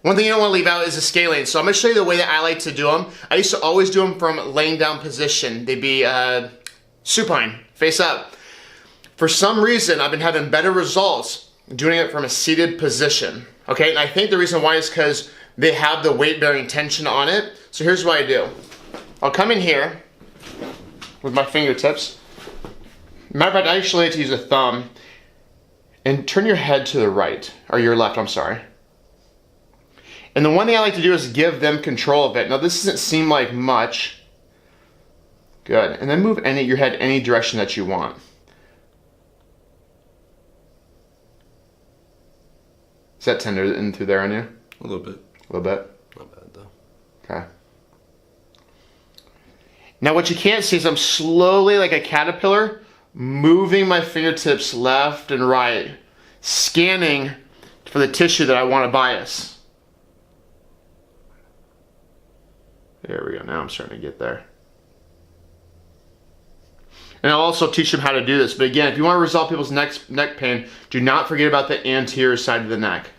One thing you don't want to leave out is the scalene. So I'm going to show you the way that I like to do them. I used to always do them from laying down position. They'd be supine, face up. For some reason, I've been having better results doing it from a seated position. Okay, and I think the reason why is because they have the weight-bearing tension on it. So here's what I do. I'll come in here with my fingertips. Matter of fact, I actually like to use a thumb and turn your head to the right, or your left, I'm sorry. And the one thing I like to do is give them control of it. Now this doesn't seem like much. Good, and then move your head any direction that you want. Is that tender in through there on you? A little bit. A little bit? Not bad though. Okay. Now what you can't see is I'm slowly, like a caterpillar, moving my fingertips left and right, scanning for the tissue that I want to bias. There we go, now I'm starting to get there. And I'll also teach them how to do this. But again, if you want to resolve people's neck pain, do not forget about the anterior side of the neck.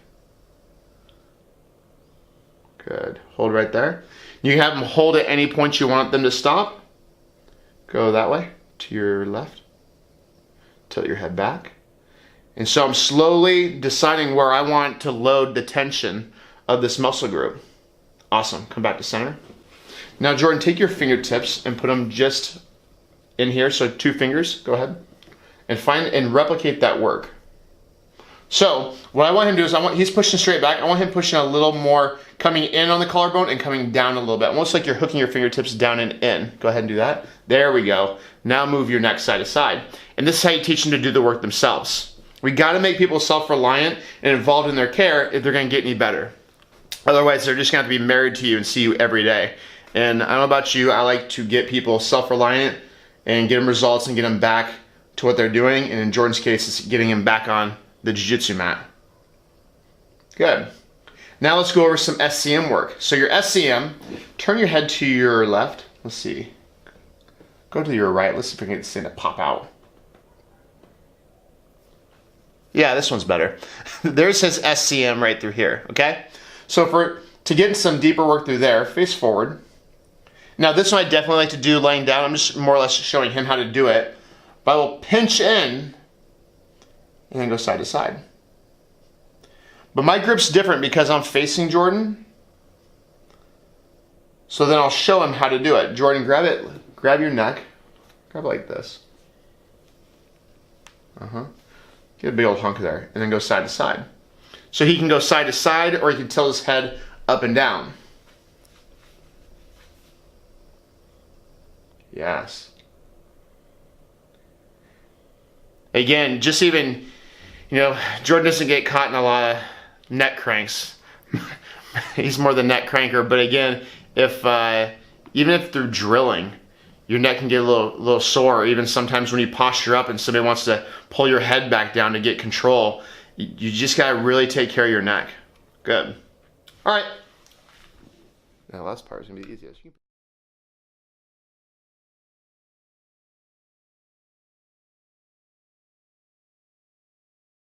Good. Hold right there. You can have them hold at any point you want them to stop. Go that way, to your left. Tilt your head back. And so I'm slowly deciding where I want to load the tension of this muscle group. Awesome. Come back to center. Now, Jordan, take your fingertips and put them just in here, so 2 fingers, go ahead, and find and replicate that work. So what I want him to do is he's pushing straight back. I want him pushing a little more, coming in on the collarbone and coming down a little bit, almost like you're hooking your fingertips down and in. Go ahead and do that. There we go. Now move your neck side to side. And this is how you teach them to do the work themselves. We got to make people self-reliant and involved in their care if they're going to get any better. Otherwise, they're just going to have to be married to you and see you every day. And I don't know about you, I like to get people self-reliant and get them results and get them back to what they're doing. And in Jordan's case, it's getting him back on the jiu-jitsu mat. Good. Now let's go over some SCM work. So your SCM, turn your head to your left. Let's see. Go to your right. Let's see if we can get this thing to pop out. Yeah, this one's better. There's his SCM right through here, okay? So to get some deeper work through there, face forward. Now this one I definitely like to do laying down. I'm just more or less showing him how to do it. But I will pinch in and then go side to side. But my grip's different because I'm facing Jordan. So then I'll show him how to do it. Jordan, grab it. Grab your neck. Grab it like this. Get a big old hunk there. And then go side to side. So he can go side to side, or he can tilt his head up and down. Yes. Again, just even, Jordan doesn't get caught in a lot of neck cranks. He's more the neck cranker. But again, even if through drilling, your neck can get a little sore. Even sometimes when you posture up and somebody wants to pull your head back down to get control, you just gotta really take care of your neck. Good. All right. Now, the last part is gonna be the easiest.